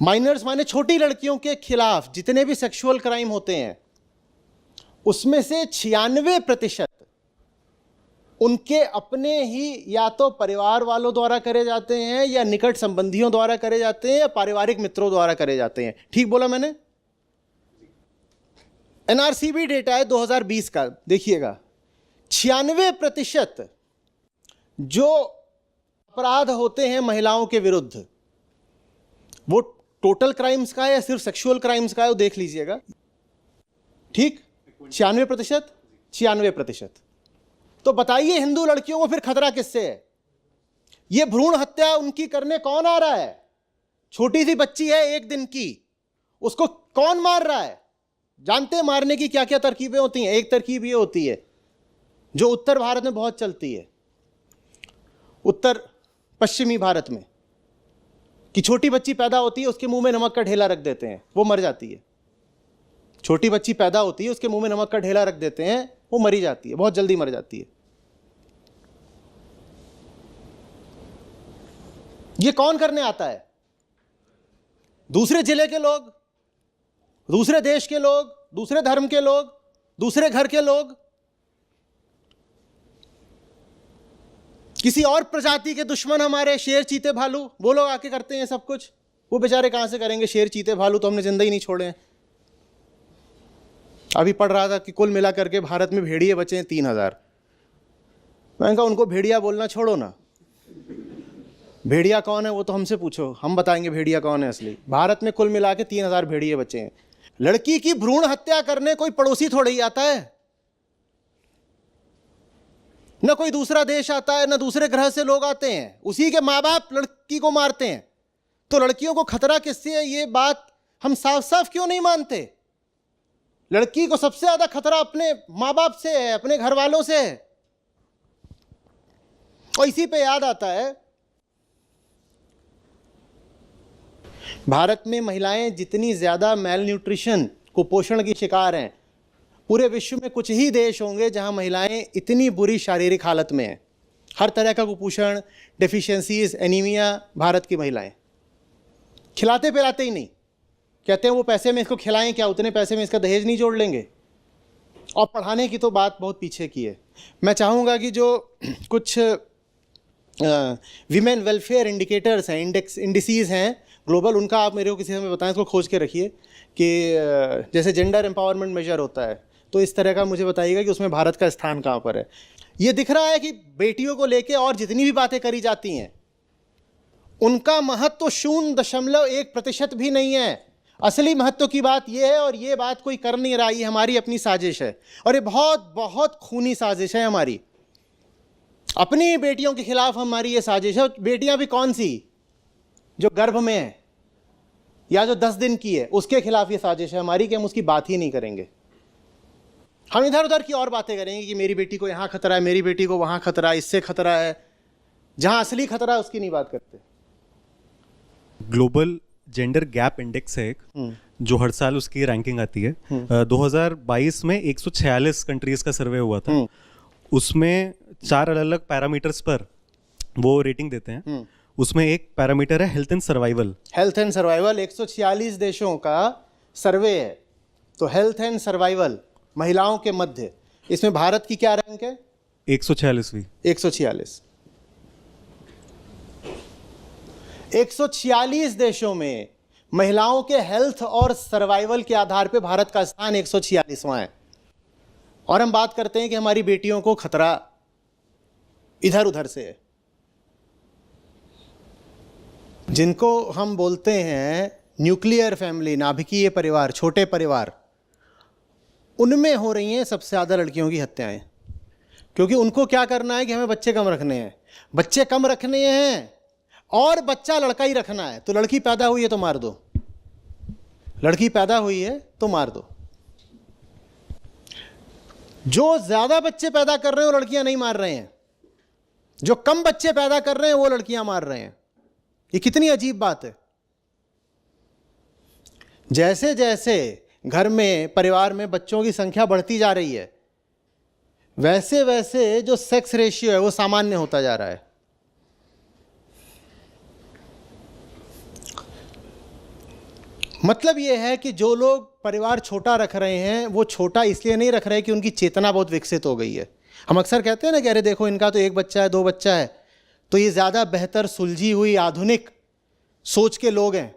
Miners माने छोटी लड़कियों के खिलाफ जितने भी सेक्सुअल क्राइम होते हैं उसमें से 96% उनके अपने ही या तो परिवार वालों द्वारा करे जाते हैं या निकट संबंधियों द्वारा करे जाते हैं या पारिवारिक मित्रों द्वारा करे जाते हैं। ठीक बोला मैंने? एनआरसीबी डेटा है 2020 का, देखिएगा 96% जो अपराध होते हैं महिलाओं के विरुद्ध, वो टोटल क्राइम्स का है या सिर्फ सेक्सुअल क्राइम्स का है, वो देख लीजिएगा। ठीक, 96%, 96%। तो बताइए हिंदू लड़कियों को फिर खतरा किससे है? ये भ्रूण हत्या उनकी करने कौन आ रहा है? छोटी सी बच्ची है 1 दिन की, उसको कौन मार रहा है? जानते हैं मारने की क्या क्या तरकीबें होती हैं? एक तरकीब ये होती है जो उत्तर भारत में बहुत चलती है, उत्तर पश्चिमी भारत में, कि छोटी बच्ची पैदा होती है उसके मुंह में नमक का ढेला रख देते हैं, वो मर जाती है। छोटी बच्ची पैदा होती है उसके मुंह में नमक का ढेला रख देते हैं, वो मरी जाती है, बहुत जल्दी मर जाती है। ये कौन करने आता है? दूसरे जिले के लोग, दूसरे देश के लोग, दूसरे धर्म के लोग, दूसरे घर के लोग, किसी और प्रजाति के दुश्मन हमारे, शेर चीते भालू, वो लोग आके करते हैं सब कुछ। वो बेचारे कहां से करेंगे? शेर चीते भालू तो हमने जिंदा ही नहीं छोड़े हैं। अभी पढ़ रहा था कि कुल मिला करके भारत में भेड़िए बचे हैं 3000। मैंने कहा उनको भेड़िया बोलना छोड़ो ना, भेड़िया कौन है वो तो हमसे पूछो, हम बताएंगे भेड़िया कौन है असली। भारत में कुल मिला के 3000 भेड़िए बचे हैं। लड़की की भ्रूण हत्या करने कोई पड़ोसी थोड़ा ही आता है, न कोई दूसरा देश आता है, न दूसरे ग्रह से लोग आते हैं, उसी के माँ बाप लड़की को मारते हैं। तो लड़कियों को खतरा किससे है, ये बात हम साफ साफ क्यों नहीं मानते? लड़की को सबसे ज्यादा खतरा अपने माँ बाप से है, अपने घर वालों से है। और इसी पे याद आता है, भारत में महिलाएं जितनी ज्यादा मेल न्यूट्रिशन, कुपोषण की शिकार हैं, पूरे विश्व में कुछ ही देश होंगे जहां महिलाएं इतनी बुरी शारीरिक हालत में हैं। हर तरह का कुपोषण, डेफिशिएंसीज, एनीमिया, भारत की महिलाएं। खिलाते पिलाते ही नहीं, कहते हैं वो पैसे में इसको खिलाएं क्या, उतने पैसे में इसका दहेज नहीं जोड़ लेंगे। और पढ़ाने की तो बात बहुत पीछे की है। मैं चाहूँगा कि जो कुछ विमेन वेलफेयर इंडिकेटर्स हैं, इंडिसीज हैं ग्लोबल, उनका आप मेरे को किसी समय बताएं, इसको खोज के रखिए कि जैसे जेंडर एम्पावरमेंट मेजर होता है, तो इस तरह का मुझे बताइएगा कि उसमें भारत का स्थान कहाँ पर है। ये दिख रहा है कि बेटियों को लेके और जितनी भी बातें करी जाती हैं उनका महत्व 0.1% भी नहीं है। असली महत्व की बात यह है, और ये बात कोई कर नहीं रहा, ये हमारी अपनी साजिश है, और ये बहुत बहुत खूनी साजिश है हमारी। अपनी बेटियों के खिलाफ हमारी ये साजिश है। बेटियां भी कौन सी, जो गर्भ में है या जो 10 दिन की है, उसके खिलाफ ये साजिश है हमारी कि हम उसकी बात ही नहीं करेंगे। हम इधर उधर की और बातें करेंगे कि मेरी बेटी को यहां खतरा है, मेरी बेटी को वहां खतरा है, इससे खतरा है। जहां असली खतरा है उसकी नहीं बात करते। ग्लोबल जेंडर गैप इंडेक्स है एक, जो हर साल उसकी रैंकिंग आती है। 2022 में 146 कंट्रीज का सर्वे हुआ था। उसमें 4 अलग अलग पैरामीटर्स पर वो रेटिंग देते हैं। उसमें एक पैरामीटर है health and survival. Health and survival 146 देशों का सर्वे है। तो हेल्थ एंड सर्वाइवल महिलाओं के मध्य, इसमें भारत की क्या रैंक है? 146वीं। 146। 146 देशों में महिलाओं के हेल्थ और सर्वाइवल के आधार पे भारत का स्थान 146वां है। और हम बात करते हैं कि हमारी बेटियों को खतरा इधर उधर से है। जिनको हम बोलते हैं न्यूक्लियर फैमिली, नाभिकीय परिवार, छोटे परिवार, उनमें हो रही हैं सबसे ज़्यादा लड़कियों की हत्याएं। क्योंकि उनको क्या करना है कि हमें बच्चे कम रखने हैं, बच्चे कम रखने हैं और बच्चा लड़का ही रखना है। तो लड़की पैदा हुई है तो मार दो, लड़की पैदा हुई है तो मार दो। जो ज़्यादा बच्चे पैदा कर रहे हैं वो लड़कियां नहीं मार रहे हैं, जो कम बच्चे पैदा कर रहे हैं वो लड़कियां मार रहे हैं। ये कितनी अजीब बात है। जैसे जैसे घर में, परिवार में बच्चों की संख्या बढ़ती जा रही है, वैसे वैसे जो सेक्स रेशियो है वो सामान्य होता जा रहा है। मतलब ये है कि जो लोग परिवार छोटा रख रहे हैं वो छोटा इसलिए नहीं रख रहे कि उनकी चेतना बहुत विकसित हो गई है। हम अक्सर कहते हैं ना कि अरे देखो इनका तो एक बच्चा है, दो बच्चा है, तो ये ज़्यादा बेहतर सुलझी हुई आधुनिक सोच के लोग हैं,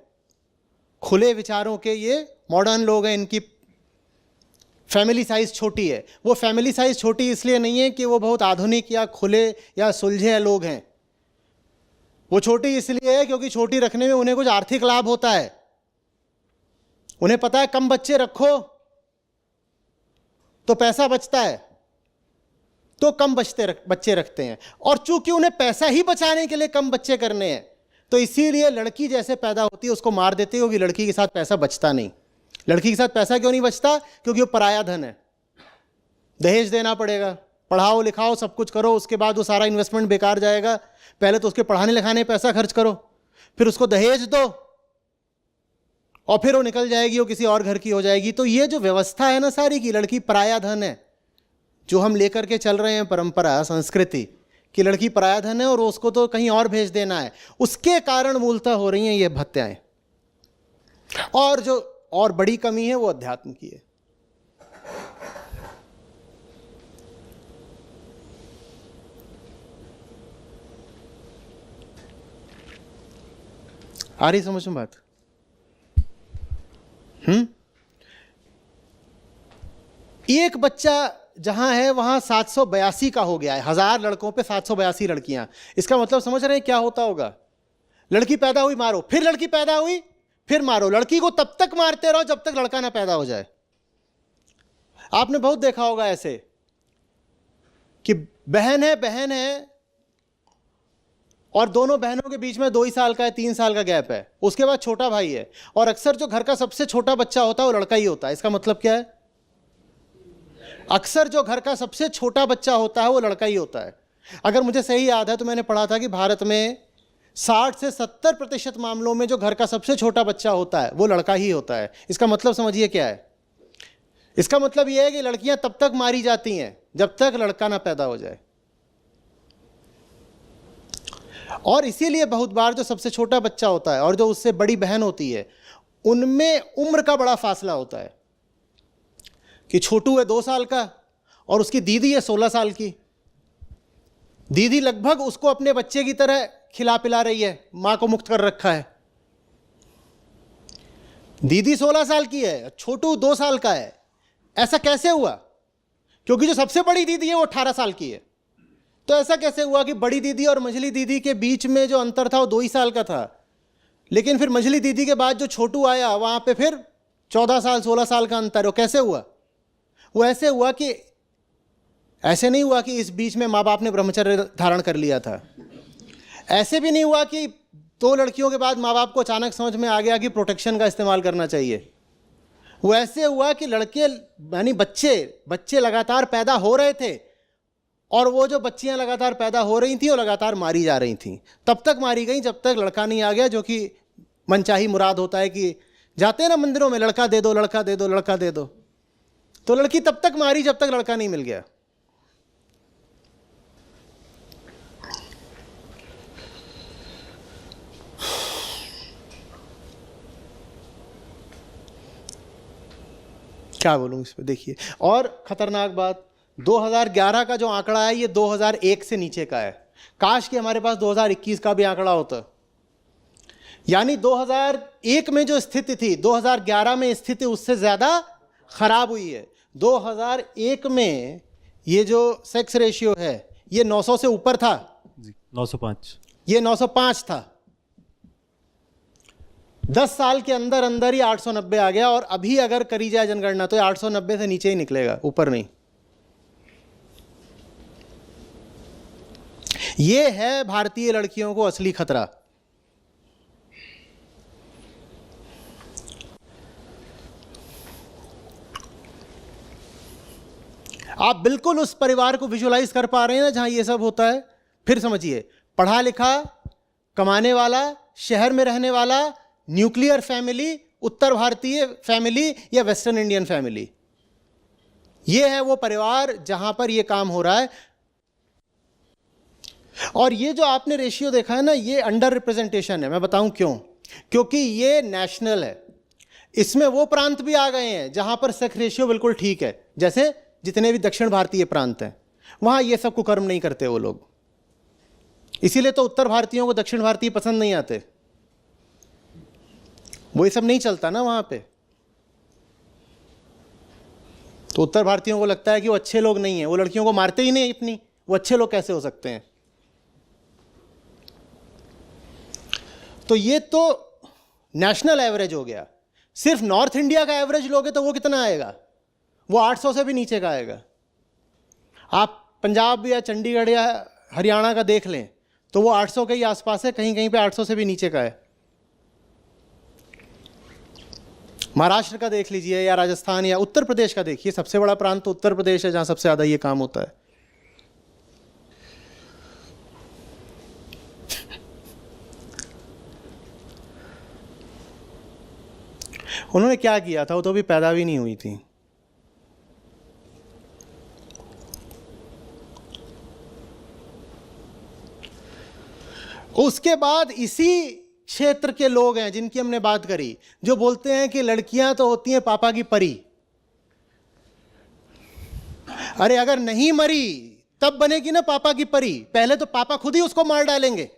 खुले विचारों के ये मॉडर्न लोग हैं, इनकी फैमिली साइज़ छोटी है। वो फैमिली साइज़ छोटी इसलिए नहीं है कि वो बहुत आधुनिक या खुले या सुलझे लोग हैं, वो छोटी इसलिए है क्योंकि छोटी रखने में उन्हें कुछ आर्थिक लाभ होता है। उन्हें पता है कम बच्चे रखो तो पैसा बचता है, तो कम बच्चे रखते हैं। और चूंकि उन्हें पैसा ही बचाने के लिए कम बच्चे करने हैं, तो इसीलिए लड़की जैसे पैदा होती है उसको मार देते हो कि लड़की के साथ पैसा बचता नहीं। लड़की के साथ पैसा क्यों नहीं बचता? क्योंकि वो पराया धन है, दहेज देना पड़ेगा, पढ़ाओ लिखाओ सब कुछ करो, उसके बाद वो सारा इन्वेस्टमेंट बेकार जाएगा। पहले तो उसके पढ़ाने लिखाने में पैसा खर्च करो, फिर उसको दहेज दो, और फिर वो निकल जाएगी, वो किसी और घर की हो जाएगी। तो ये जो व्यवस्था है ना सारी की, लड़की पराया धन है, जो हम लेकर के चल रहे हैं परंपरा संस्कृति कि लड़की पराया धन है और उसको तो कहीं और भेज देना है, उसके कारण मूलतः हो रही हैं ये हत्याएं। और जो और बड़ी कमी है वो अध्यात्म की है। आ रही समझ में बात? एक बच्चा जहां है वहां 782 का हो गया है, 1000 लड़कों पे 782 लड़कियां। इसका मतलब समझ रहे हैं क्या होता होगा? लड़की पैदा हुई मारो, फिर लड़की पैदा हुई फिर मारो, लड़की को तब तक मारते रहो जब तक लड़का ना पैदा हो जाए। आपने बहुत देखा होगा ऐसे कि बहन है और दोनों बहनों के बीच में 2 ही साल का है, 3 साल का गैप है, उसके बाद छोटा भाई है, और अक्सर जो घर का सबसे छोटा बच्चा होता है वो लड़का ही होता है। इसका मतलब क्या है? अक्सर जो घर का सबसे छोटा बच्चा होता है वो लड़का ही होता है। अगर मुझे सही याद है तो मैंने पढ़ा था कि भारत में 60 से 70% मामलों में जो घर का सबसे छोटा बच्चा होता है वो लड़का ही होता है। इसका मतलब समझिए क्या है? इसका मतलब यह है कि लड़कियां तब तक मारी जाती हैं जब तक लड़का ना पैदा हो जाए। और इसीलिए बहुत बार जो सबसे छोटा बच्चा होता है और जो उससे बड़ी बहन होती है उनमें उम्र का बड़ा फासला होता है कि छोटू है 2 साल का और उसकी दीदी है 16 साल की। दीदी लगभग उसको अपने बच्चे की तरह खिला पिला रही है, मां को मुक्त कर रखा है। दीदी 16 साल की है, छोटू 2 साल का है। ऐसा कैसे हुआ? क्योंकि जो सबसे बड़ी दीदी है वो 18 साल की है। तो ऐसा कैसे हुआ कि बड़ी दीदी और मझली दीदी के बीच में जो अंतर था वो 2 ही साल का था, लेकिन फिर मझली दीदी के बाद जो छोटू आया वहां पे फिर 14 साल 16 साल का अंतर। वो कैसे हुआ? वो ऐसे हुआ कि ऐसे नहीं हुआ कि इस बीच में माँ बाप ने ब्रह्मचर्य धारण कर लिया था। ऐसे भी नहीं हुआ कि 2 लड़कियों के बाद माँ बाप को अचानक समझ में आ गया कि प्रोटेक्शन का इस्तेमाल करना चाहिए। वो ऐसे हुआ कि लड़के यानी बच्चे लगातार पैदा हो रहे थे, और वो जो बच्चियां लगातार पैदा हो रही थी वो लगातार मारी जा रही थी। तब तक मारी गई जब तक लड़का नहीं आ गया, जो कि मनचाही मुराद होता है कि जाते हैं ना मंदिरों में, लड़का दे दो लड़का दे दो लड़का दे दो। तो लड़की तब तक मारी जब तक लड़का नहीं मिल गया। क्या बोलूं इस पे? देखिए, और खतरनाक बात, 2011 का जो आंकड़ा है ये 2001 से नीचे का है। काश कि हमारे पास 2021 का भी आंकड़ा होता। यानी 2001 में जो स्थिति थी 2011 में स्थिति उससे ज्यादा खराब हुई है। 2001 में ये जो सेक्स रेशियो है ये 900 से ऊपर था जी, 905। ये 905 था। 10 साल के अंदर अंदर ही 890 आ गया, और अभी अगर करी जाए जनगणना तो 890 से नीचे ही निकलेगा, ऊपर नहीं। ये है भारतीय लड़कियों को असली खतरा। आप बिल्कुल उस परिवार को विजुलाइज कर पा रहे हैं ना जहां ये सब होता है? फिर समझिए, पढ़ा लिखा, कमाने वाला, शहर में रहने वाला, न्यूक्लियर फैमिली, उत्तर भारतीय फैमिली या वेस्टर्न इंडियन फैमिली, ये है वो परिवार जहां पर ये काम हो रहा है। और ये जो आपने रेशियो देखा है ना, ये अंडर रिप्रेजेंटेशन है। मैं बताऊं क्यों? क्योंकि ये नेशनल है। इसमें वो प्रांत भी आ गए हैं जहां पर सेक्स रेशियो बिल्कुल ठीक है, जैसे जितने भी दक्षिण भारतीय प्रांत हैं वहां ये सब कुकर्म नहीं करते वो लोग। इसीलिए तो उत्तर भारतीयों को दक्षिण भारतीय पसंद नहीं आते, वो ये सब नहीं चलता ना वहां पे। तो उत्तर भारतीयों को लगता है कि वो अच्छे लोग नहीं हैं, वो लड़कियों को मारते ही नहीं इतनी, वो अच्छे लोग कैसे हो सकते हैं। तो ये तो नेशनल एवरेज हो गया। सिर्फ नॉर्थ इंडिया का एवरेज लोगे तो वो कितना आएगा, वो 800 से भी नीचे का आएगा। आप पंजाब या चंडीगढ़ या हरियाणा का देख लें तो वो 800 के ही आसपास है, कहीं कहीं पे 800 से भी नीचे का है। महाराष्ट्र का देख लीजिए या राजस्थान या उत्तर प्रदेश का देखिए, सबसे बड़ा प्रांत तो उत्तर प्रदेश है जहां सबसे ज़्यादा ये काम होता है। उन्होंने क्या किया था, वो तो अभी पैदा भी नहीं हुई थी। उसके बाद इसी क्षेत्र के लोग हैं जिनकी हमने बात करी, जो बोलते हैं कि लड़कियां तो होती हैं पापा की परी। अरे अगर नहीं मरी तब बनेगी ना पापा की परी, पहले तो पापा खुद ही उसको मार डालेंगे।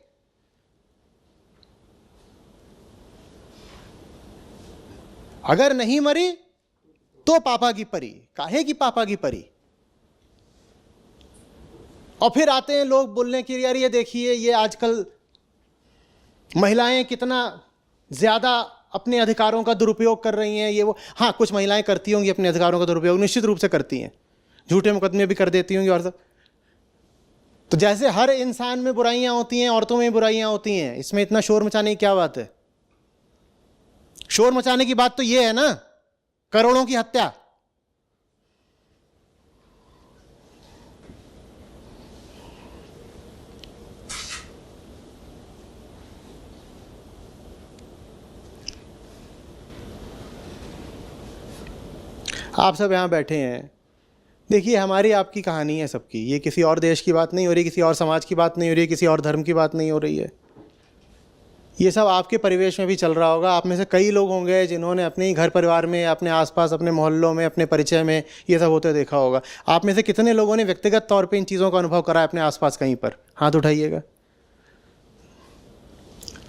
अगर नहीं मरी तो पापा की परी, काहे की पापा की परी। और फिर आते हैं लोग बोलने के यार ये देखिए ये आजकल महिलाएं कितना ज़्यादा अपने अधिकारों का दुरुपयोग कर रही हैं, ये वो। हाँ, कुछ महिलाएं करती होंगी अपने अधिकारों का दुरुपयोग, निश्चित रूप से करती हैं, झूठे मुकदमे भी कर देती होंगी और सब। तो जैसे हर इंसान में बुराइयां होती हैं, औरतों में बुराइयां होती हैं, इसमें इतना शोर मचाने की क्या बात है। शोर मचाने की बात तो ये है ना, करोड़ों की हत्या। आप सब यहाँ बैठे हैं, देखिए हमारी आपकी कहानी है सबकी, ये किसी और देश की बात नहीं हो रही, किसी और समाज की बात नहीं हो रही, किसी और धर्म की बात नहीं हो रही है। ये सब आपके परिवेश में भी चल रहा होगा। आप में से कई लोग होंगे जिन्होंने अपने ही घर परिवार में, अपने आसपास, अपने मोहल्लों में, अपने परिचय में ये सब होते देखा होगा। आप में से कितने लोगों ने व्यक्तिगत तौर पे इन चीज़ों का अनुभव करा है अपने आसपास कहीं पर? हाथ उठाइएगा।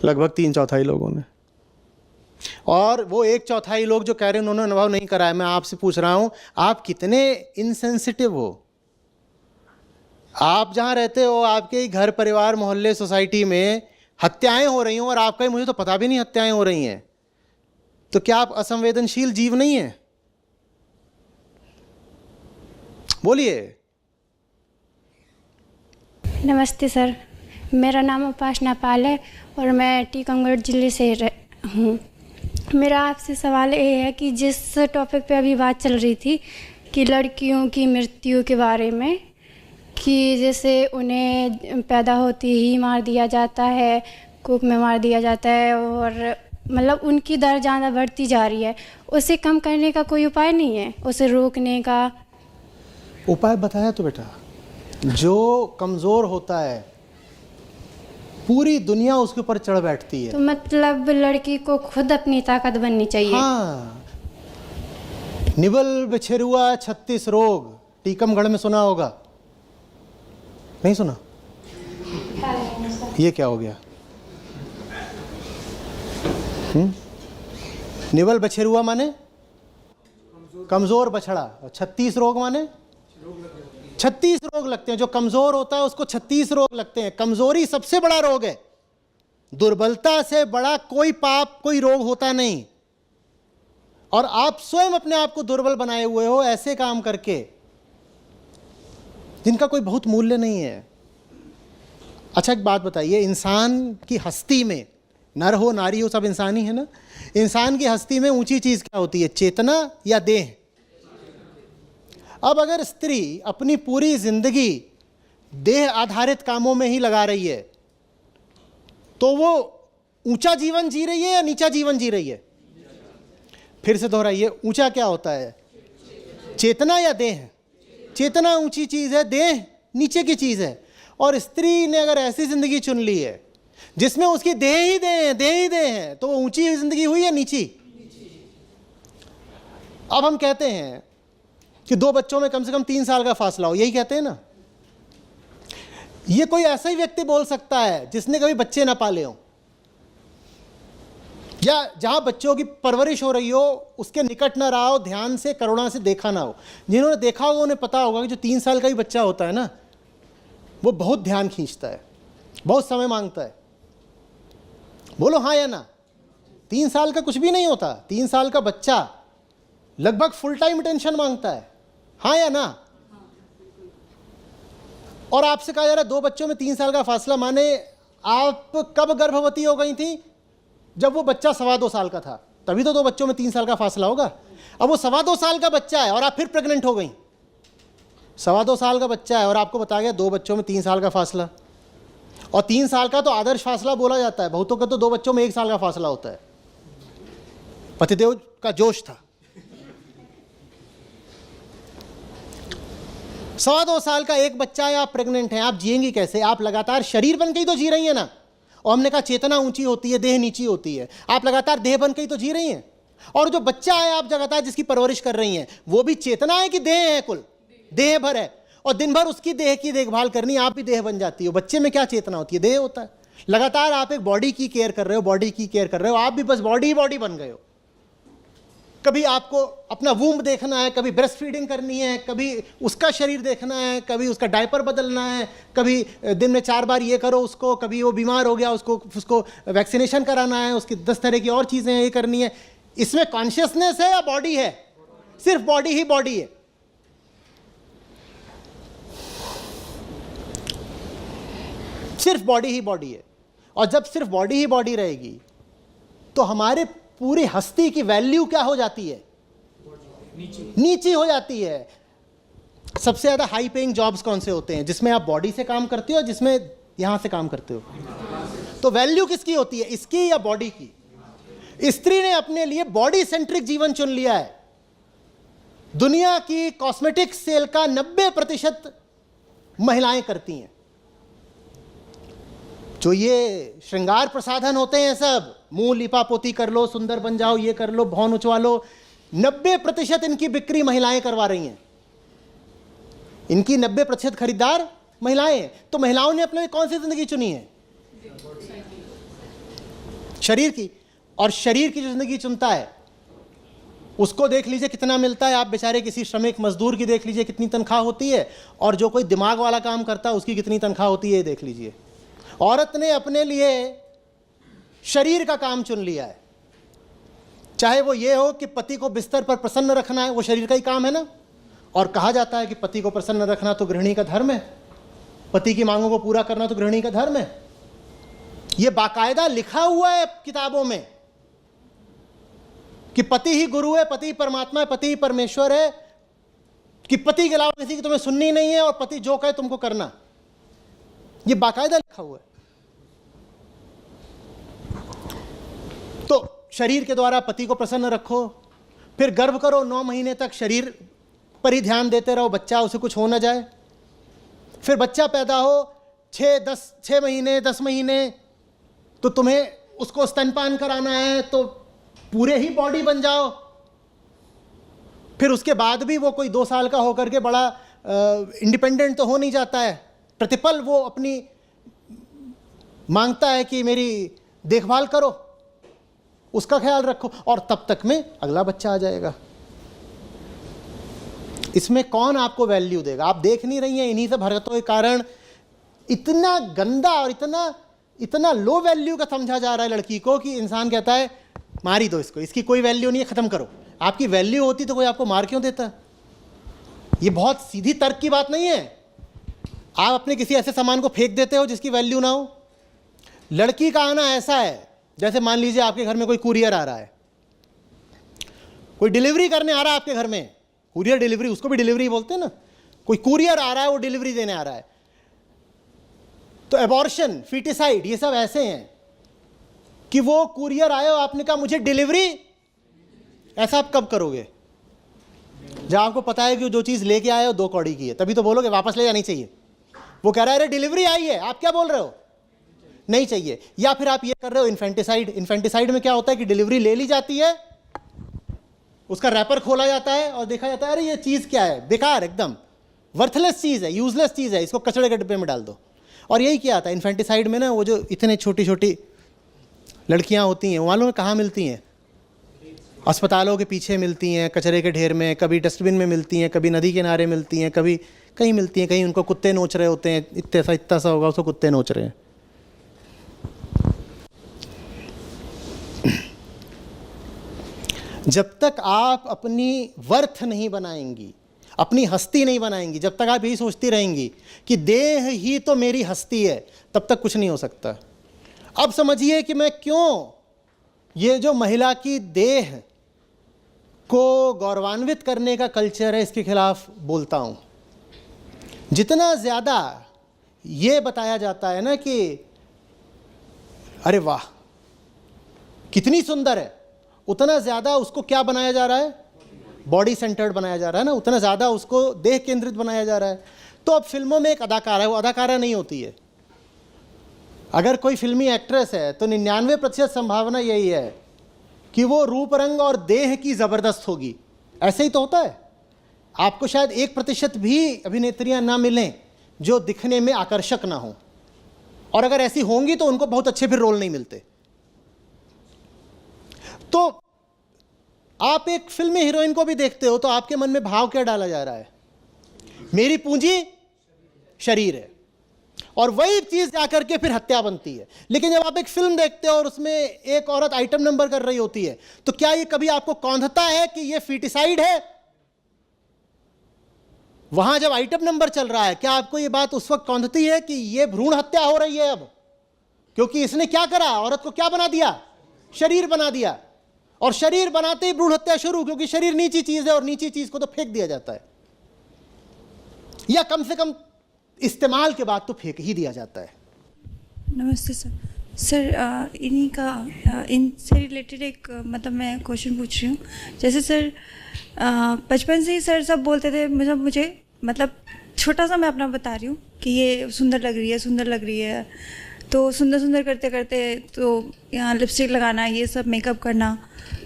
लगभग 3/4 लोगों ने। और वो 1/4 लोग जो कह रहे हैं उन्होंने अनुभव नहीं करा है, मैं आपसे पूछ रहा हूँ आप कितने इनसेंसिटिव हो। आप जहाँ रहते हो, आपके ही घर परिवार, मोहल्ले, सोसाइटी में हत्याएं हो रही हैं और आपका ही मुझे तो पता भी नहीं हत्याएं हो रही हैं, तो क्या आप असंवेदनशील जीव नहीं है? बोलिए। नमस्ते सर, मेरा नाम उपासना पाल है और मैं टीकमगढ़ ज़िले से हूँ। मेरा आपसे सवाल ये है कि जिस टॉपिक पे अभी बात चल रही थी कि लड़कियों की मृत्यु के बारे में, कि जैसे उन्हें पैदा होते ही मार दिया जाता है, कूप में मार दिया जाता है और मतलब उनकी दर ज़्यादा बढ़ती जा रही है, उसे कम करने का कोई उपाय नहीं है, उसे रोकने का? उपाय बताया तो बेटा, जो कमज़ोर होता है पूरी दुनिया उसके ऊपर चढ़ बैठती है। तो मतलब लड़की को खुद अपनी ताकत बननी चाहिए। हाँ, निबल बिछेरुआ 36 रोग, टीकमगढ़ में सुना होगा, नहीं सुना? ये क्या हो गया? निबल बछेरुआ माने कमजोर बछड़ा, और 36 रोग माने 36 रोग लगते हैं। जो कमजोर होता है उसको 36 रोग लगते हैं। कमजोरी सबसे बड़ा रोग है, दुर्बलता से बड़ा कोई पाप, कोई रोग होता नहीं। और आप स्वयं अपने आप को दुर्बल बनाए हुए हो ऐसे काम करके जिनका कोई बहुत मूल्य नहीं है। अच्छा एक बात बताइए, इंसान की हस्ती में, नर हो नारी हो सब इंसान ही है ना, इंसान की हस्ती में ऊंची चीज क्या होती है, चेतना या देह? अब अगर स्त्री अपनी पूरी जिंदगी देह आधारित कामों में ही लगा रही है तो वो ऊंचा जीवन जी रही है या नीचा जीवन जी रही है? फिर से दोहराइए, ऊंचा क्या होता है, चेतना या देह? चेतना ऊंची चीज है, देह नीचे की चीज है। और स्त्री ने अगर ऐसी जिंदगी चुन ली है जिसमें उसकी देह ही देह है, देह ही देह है, तो वो ऊंची जिंदगी हुई या नीची? अब हम कहते हैं कि दो बच्चों में कम से कम 3 साल का फासला हो, यही कहते हैं ना। ये कोई ऐसा ही व्यक्ति बोल सकता है जिसने कभी बच्चे ना पाले हों, या जहां बच्चों की परवरिश हो रही हो उसके निकट ना रहा हो, ध्यान से करुणा से देखा ना हो। जिन्होंने देखा होगा उन्हें पता होगा कि जो 3 साल का ही बच्चा होता है ना, वो बहुत ध्यान खींचता है, बहुत समय मांगता है। बोलो हाँ या ना। 3 साल का कुछ भी नहीं होता। 3 साल का बच्चा लगभग फुल टाइम अटेंशन मांगता है, हाँ या ना। और आपसे कहा जा रहा है 2 बच्चों में 3 साल का फासला, माने आप कब गर्भवती हो गई थी? जब वो बच्चा 2.25 साल का था, तभी तो 2 बच्चों में 3 साल का फासला होगा। अब वो 2.25 साल का बच्चा है और आप फिर प्रेग्नेंट हो गई। 2.25 साल का बच्चा है और आपको बताया गया 2 बच्चों में 3 साल का फासला। और 3 साल का तो आदर्श फासला बोला जाता है, बहुतों का तो 2 बच्चों में 1 साल का फासला होता है। पतिदेव का जोश था। 2.25 साल का एक बच्चा है, आप प्रेग्नेंट हैं, आप जिएंगी कैसे? आप लगातार शरीर बन के ही तो जी रही है ना। और हमने कहा चेतना ऊंची होती है, देह नीची होती है। आप लगातार देह बन के ही तो जी रही हैं। और जो बच्चा है आप लगातार जिसकी परवरिश कर रही हैं, वो भी चेतना है कि देह है? कुल देह भर है। और दिन भर उसकी देह की देखभाल करनी, आप भी देह बन जाती हो। बच्चे में क्या चेतना होती है? देह होता है। लगातार आप एक बॉडी की केयर कर रहे हो, बॉडी की केयर कर रहे हो, आप भी बस बॉडी बन गए हो। कभी आपको अपना वूम्ब देखना है, कभी ब्रेस्ट फीडिंग करनी है, कभी उसका शरीर देखना है, कभी उसका डायपर बदलना है, कभी दिन में 4 बार ये करो उसको, कभी वो बीमार हो गया उसको वैक्सीनेशन कराना है, उसकी 10 तरह की और चीज़ें ये करनी है। इसमें कॉन्शियसनेस है या बॉडी है? सिर्फ बॉडी ही बॉडी है। सिर्फ बॉडी ही बॉडी है। और जब सिर्फ बॉडी ही बॉडी रहेगी तो हमारे पूरी हस्ती की वैल्यू क्या हो जाती है? नीची हो जाती है। सबसे ज्यादा हाई पेइंग जॉब्स कौन से होते हैं? जिसमें आप बॉडी से काम करते हो, जिसमें यहां से काम करते हो। तो वैल्यू किसकी होती है, इसकी या बॉडी की? स्त्री ने अपने लिए बॉडी सेंट्रिक जीवन चुन लिया है। दुनिया की कॉस्मेटिक सेल का 90% महिलाएं करती हैं। जो ये श्रृंगार प्रसाधन होते हैं, सब मुंह लिपापोती कर लो, सुंदर बन जाओ, ये कर लो, भौं उछवा लो, 90% इनकी बिक्री महिलाएं करवा रही हैं। इनकी 90% खरीदार महिलाएं हैं। तो महिलाओं ने अपने कौन सी जिंदगी चुनी है? शरीर की। और शरीर की जो जिंदगी चुनता है उसको देख लीजिए कितना मिलता है। आप बेचारे किसी श्रमिक मजदूर की देख लीजिए कितनी तनख्वाह होती है, और जो कोई दिमाग वाला काम करता है उसकी कितनी तनख्वाह होती है, देख लीजिए। औरत ने अपने लिए शरीर का काम चुन लिया है। चाहे वो ये हो कि पति को बिस्तर पर प्रसन्न रखना है, वो शरीर का ही काम है ना। और कहा जाता है कि पति को प्रसन्न रखना तो गृहिणी का धर्म है, पति की मांगों को पूरा करना तो गृहिणी का धर्म है। ये बाकायदा लिखा हुआ है किताबों में कि पति ही गुरु है, पति परमात्मा है, पति ही परमेश्वर है, कि पति के अलावा किसी की तुम्हें सुननी नहीं है और पति जो कहे तुमको करना। ये बाकायदा लिखा हुआ है। तो शरीर के द्वारा पति को प्रसन्न रखो, फिर गर्भ करो, 9 महीने तक शरीर पर ही ध्यान देते रहो, बच्चा उसे कुछ हो ना जाए। फिर बच्चा पैदा हो 6 महीने 10 महीने तो तुम्हें उसको स्तनपान कराना है, तो पूरे ही बॉडी बन जाओ। फिर उसके बाद भी वो कोई 2 साल का होकर के बड़ा इंडिपेंडेंट तो हो नहीं जाता है। प्रतिपल वो अपनी मांगता है कि मेरी देखभाल करो, उसका ख्याल रखो, और तब तक में अगला बच्चा आ जाएगा। इसमें कौन आपको वैल्यू देगा? आप देख नहीं रही हैं। इन्हीं सब हरकतों के कारण इतना गंदा और इतना लो वैल्यू का समझा जा रहा है लड़की को कि इंसान कहता है मार ही दो इसको, इसकी कोई वैल्यू नहीं है, ख़त्म करो। आपकी वैल्यू होती तो कोई आपको मार क्यों देता? ये बहुत सीधी तर्क की बात नहीं है। आप अपने किसी ऐसे सामान को फेंक देते हो जिसकी वैल्यू ना हो। लड़की का आना ऐसा है जैसे मान लीजिए आपके घर में कोई कुरियर आ रहा है, कोई डिलीवरी करने आ रहा है आपके घर में। कुरियर डिलीवरी, उसको भी डिलीवरी बोलते हैं ना। कोई कुरियर आ रहा है, वो डिलीवरी देने आ रहा है। तो एबॉर्शन, फीटिसाइड, ये सब ऐसे हैं कि वो कुरियर आए, आपने कहा मुझे डिलीवरी, ऐसा आप कब करोगे? जब आपको पता है कि जो चीज़ लेके आए हो 2 कौड़ी की है, तभी तो बोलोगे वापस ले जानी चाहिए। वो कह रहा है अरे डिलीवरी आई है, आप क्या बोल रहे हो, नहीं चाहिए। या फिर आप ये कर रहे हो इन्फेंटिसाइड। इन्फेंटिसाइड में क्या होता है कि डिलीवरी ले ली जाती है, उसका रैपर खोला जाता है और देखा जाता है अरे ये चीज़ क्या है, बेकार, एकदम वर्थलेस चीज़ है, यूजलेस चीज़ है, इसको कचड़े के डिब्बे में डाल दो। और यही क्या आता है इन्फेंटिसाइड में ना, वो जो इतने छोटी छोटी लड़कियां होती हैं, वो मालूम है कहाँ मिलती हैं? अस्पतालों के पीछे मिलती हैं, कचरे के ढेर में, कभी डस्टबिन में मिलती हैं, कभी नदी किनारे मिलती हैं, कभी कहीं मिलती हैं, कहीं उनको कुत्ते नोच रहे होते हैं, इतना सा होगा उसको कुत्ते नोच रहे हैं। जब तक आप अपनी वर्थ नहीं बनाएंगी, अपनी हस्ती नहीं बनाएंगी, जब तक आप यही सोचती रहेंगी कि देह ही तो मेरी हस्ती है, तब तक कुछ नहीं हो सकता। अब समझिए कि मैं क्यों ये जो महिला की देह को गौरवान्वित करने का कल्चर है, इसके खिलाफ बोलता हूँ। जितना ज़्यादा ये बताया जाता है ना कि अरे वाह कितनी सुंदर है, उतना ज़्यादा उसको क्या बनाया जा रहा है? बॉडी सेंटर्ड बनाया जा रहा है ना, उतना ज़्यादा उसको देह केंद्रित बनाया जा रहा है। तो अब फिल्मों में एक अदाकारा है, वो अदाकारा नहीं होती है। अगर कोई फिल्मी एक्ट्रेस है तो 99% संभावना यही है कि वो रूप रंग और देह की ज़बरदस्त होगी। ऐसे ही तो होता है। आपको शायद 1% भी अभिनेत्रियां ना मिलें जो दिखने में आकर्षक ना हो, और अगर ऐसी होंगी तो उनको बहुत अच्छे फिर रोल नहीं मिलते। तो आप एक फिल्मी हीरोइन को भी देखते हो तो आपके मन में भाव क्या डाला जा रहा है? मेरी पूंजी शरीर है, और वही चीज जाकर के फिर हत्या बनती है। लेकिन जब आप एक फिल्म देखते हो और उसमें एक औरत आइटम नंबर कर रही होती है, तो क्या ये कभी आपको कौंधता है कि ये फीटिसाइड है? वहां जब आइटम नंबर चल रहा है, क्या आपको ये बात उस वक्त कौंधती है कि ये भ्रूण हत्या हो रही है? अब क्योंकि इसने क्या करा, औरत को क्या बना दिया? शरीर बना दिया, और शरीर बनाते ही भ्रूण हत्या शुरू, क्योंकि शरीर नीची चीज है और नीची चीज को तो फेंक दिया जाता है, या कम से कम इस्तेमाल के बाद तो फेंक ही दिया जाता है। नमस्ते सर। सर इन्हीं का इनसे रिलेटेड एक मतलब मैं क्वेश्चन पूछ रही हूँ। जैसे सर बचपन से ही सर सब बोलते थे, मुझे मतलब छोटा सा मैं अपना बता रही हूँ कि ये सुंदर लग रही है, सुंदर लग रही है। तो सुंदर सुंदर करते करते तो यहाँ लिपस्टिक लगाना, ये सब मेकअप करना,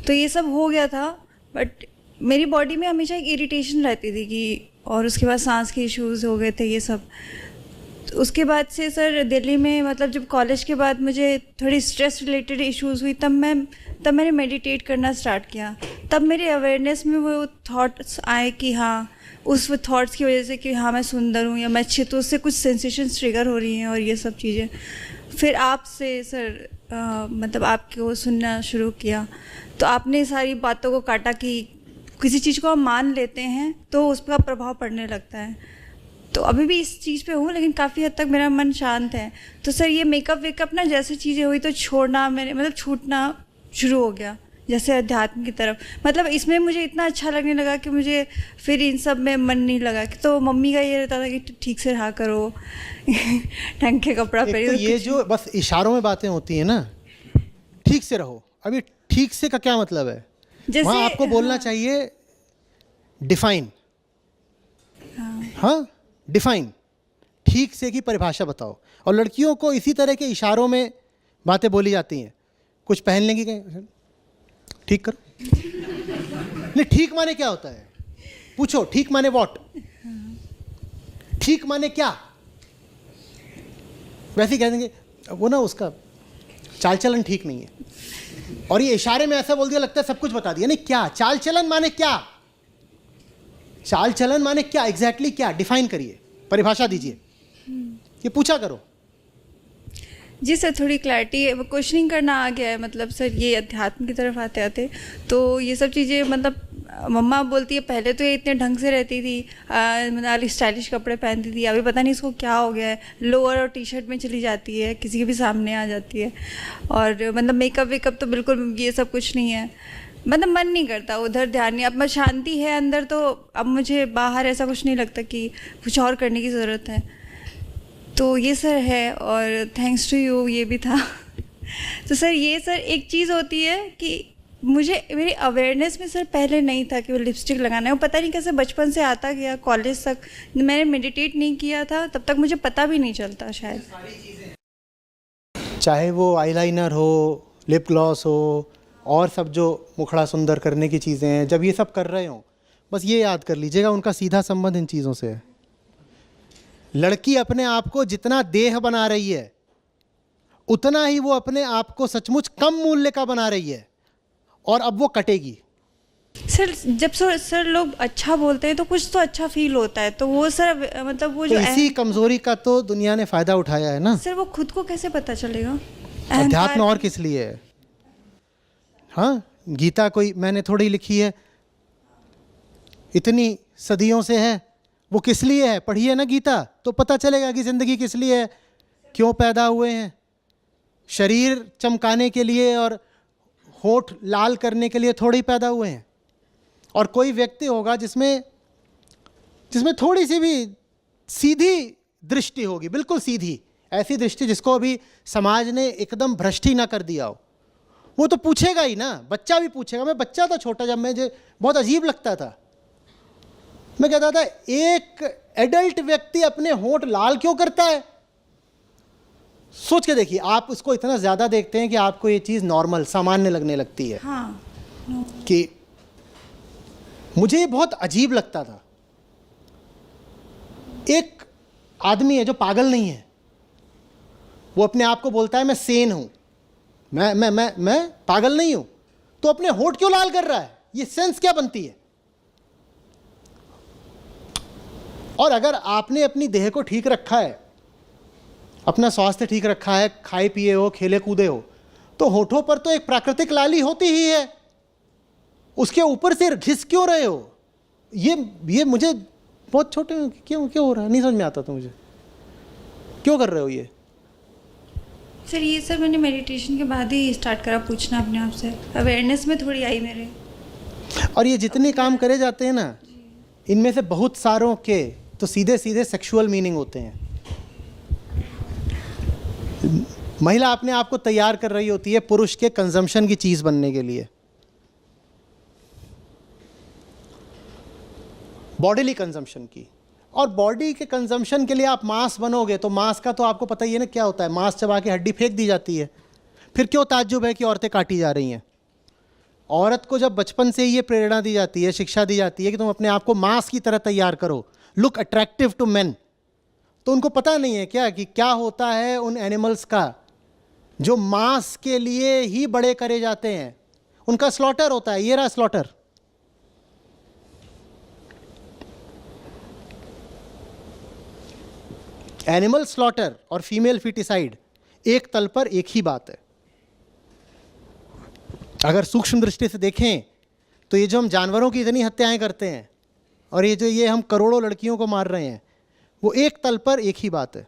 तो ये सब हो गया था। बट मेरी बॉडी में हमेशा एक इरिटेशन रहती थी कि, और उसके बाद सांस के इश्यूज़ हो गए थे ये सब। तो उसके बाद से सर दिल्ली में मतलब जब कॉलेज के बाद मुझे थोड़ी स्ट्रेस रिलेटेड इश्यूज़ हुई, तब मैंने मेडिटेट करना स्टार्ट किया। तब मेरे अवेयरनेस में वो थॉट्स आए कि हाँ, उस थॉट्स की वजह से कि हाँ मैं सुंदर हूँ या मैं अच्छी, तो उससे कुछ सेंसेशंस ट्रिगर हो रही हैं और ये सब चीज़ें। फिर आपसे सर मतलब आपको सुनना शुरू किया, तो आपने सारी बातों को काटा कि किसी चीज़ को हम मान लेते हैं तो उसका प्रभाव पड़ने लगता है। तो अभी भी इस चीज़ पे हूँ, लेकिन काफ़ी हद तक मेरा मन शांत है। तो सर ये मेकअप वेकअप ना जैसे चीज़ें हुई तो छोड़ना, मैंने मतलब छूटना शुरू हो गया, जैसे अध्यात्म की तरफ। मतलब इसमें मुझे इतना अच्छा लगने लगा कि मुझे फिर इन सब में मन नहीं लगा। कि तो मम्मी का ये रहता था कि ठीक से रहा करो, ढंग के कपड़ा पहनो। तो ये जो बस इशारों में बातें होती हैं ना, ठीक से रहो। अभी ठीक से का क्या मतलब है? जैसे वहाँ आपको बोलना चाहिए डिफाइन। हाँ, डिफाइन, ठीक से की परिभाषा बताओ। और लड़कियों को इसी तरह के इशारों में बातें बोली जाती हैं। कुछ पहनने की कहीं ठीक करो। नहीं, ठीक माने क्या होता है? पूछो, ठीक माने व्हाट? ठीक माने क्या? वैसे ही कह देंगे वो ना उसका चाल चलन ठीक नहीं है, और ये इशारे में ऐसा बोल दिया लगता है सब कुछ बता दिया। नहीं, क्या चाल चलन माने क्या? चाल चलन माने क्या एग्जैक्टली क्या? डिफाइन करिए, परिभाषा दीजिए, ये पूछा करो। जी सर, थोड़ी क्लैरिटी क्वेश्चनिंग करना आ गया है। मतलब सर ये अध्यात्म की तरफ आते आते तो ये सब चीज़ें, मतलब मम्मा बोलती है पहले तो ये इतने ढंग से रहती थी, मतलब स्टाइलिश कपड़े पहनती थी, अभी पता नहीं इसको क्या हो गया है, लोअर और टी शर्ट में चली जाती है, किसी के भी सामने आ जाती है। और मतलब मेकअप वेकअप तो बिल्कुल ये सब कुछ नहीं है, मतलब मन नहीं करता उधर ध्यान नहीं। अब मैं शांति है अंदर, तो अब मुझे बाहर ऐसा कुछ नहीं लगता कि कुछ और करने की ज़रूरत है। तो ये सर है, और थैंक्स टू यू ये भी था। तो सर ये सर एक चीज़ होती है कि मुझे मेरी अवेयरनेस में सर पहले नहीं था कि वो लिपस्टिक लगाना है। वो पता नहीं कैसे बचपन से आता गया, कॉलेज तक मैंने मेडिटेट नहीं किया था, तब तक मुझे पता भी नहीं चलता शायद। चाहे वो आईलाइनर हो, लिप ग्लॉस हो, और सब जो मुखड़ा सुंदर करने की चीज़ें हैं, जब ये सब कर रहे हों, बस ये याद कर लीजिएगा उनका सीधा संबंध इन चीज़ों से है। लड़की अपने आप को जितना देह बना रही है उतना ही वो अपने आप को सचमुच कम मूल्य का बना रही है, और अब वो कटेगी। सर जब सर लोग अच्छा बोलते हैं तो कुछ तो अच्छा फील होता है, तो वो सर मतलब वो तो जो इसी कमजोरी का तो दुनिया ने फायदा उठाया है ना। सर वो खुद को कैसे पता चलेगा? अध्यात्म और किस लिए है? हाँ, गीता कोई मैंने थोड़ी लिखी है, इतनी सदियों से है। वो किस लिए है? पढ़िए ना गीता, तो पता चलेगा कि जिंदगी किस लिए है, क्यों पैदा हुए हैं। शरीर चमकाने के लिए और होठ लाल करने के लिए थोड़ी पैदा हुए हैं। और कोई व्यक्ति होगा जिसमें थोड़ी सी भी सीधी दृष्टि होगी, बिल्कुल सीधी, ऐसी दृष्टि जिसको अभी समाज ने एकदम भ्रष्ट ही ना कर दिया हो, वो तो पूछेगा ही ना। बच्चा भी पूछेगा। मैं बच्चा था छोटा, जब मुझे बहुत अजीब लगता था, मैं कहता था एक एडल्ट व्यक्ति अपने होंठ लाल क्यों करता है? सोच के देखिए, आप उसको इतना ज़्यादा देखते हैं कि आपको ये चीज़ नॉर्मल, सामान्य लगने लगती है। हाँ, कि मुझे ये बहुत अजीब लगता था। एक आदमी है जो पागल नहीं है, वो अपने आप को बोलता है मैं सेन हूं, मैं पागल नहीं हूं, तो अपने होंठ क्यों लाल कर रहा है? ये सेंस क्या बनती है? और अगर आपने अपनी देह को ठीक रखा है, अपना स्वास्थ्य ठीक रखा है, खाए पिए हो, खेले कूदे हो, तो होठों पर तो एक प्राकृतिक लाली होती ही है। उसके ऊपर से घिस क्यों रहे हो? ये मुझे बहुत छोटे क्यों हो रहा है, नहीं समझ में आता था मुझे। क्यों कर रहे हो ये? सर ये सर मैंने मेडिटेशन के बाद ही स्टार्ट करा पूछना अपने आप से, अवेयरनेस में थोड़ी आई मेरे। और ये जितने काम करे जाते हैं ना, इनमें से बहुत सारों के तो सीधे सीधे सेक्सुअल मीनिंग होते हैं। महिला अपने आप को तैयार कर रही होती है पुरुष के कंजम्पशन की चीज बनने के लिए, बॉडीली कंजम्पशन की। और बॉडी के कंजम्पशन के लिए आप मांस बनोगे, तो मांस का तो आपको पता ही है ना क्या होता है। मांस चबा के हड्डी फेंक दी जाती है। फिर क्यों ताज्जुब है कि औरतें काटी जा रही हैं? औरत को जब बचपन से ये प्रेरणा दी जाती है, शिक्षा दी जाती है कि तुम अपने आप को मांस की तरह तैयार करो, लुक अट्रैक्टिव टू मेन, तो उनको पता नहीं है क्या कि क्या होता है उन एनिमल्स का जो मांस के लिए ही बड़े करे जाते हैं। उनका स्लॉटर होता है, ये रहा स्लॉटर। एनिमल स्लॉटर और फीमेल फिटिसाइड एक तल पर एक ही बात है। अगर सूक्ष्म दृष्टि से देखें तो ये जो हम जानवरों की इतनी हत्याएं करते हैं और ये हम करोड़ों लड़कियों को मार रहे हैं, वो एक तल पर एक ही बात है।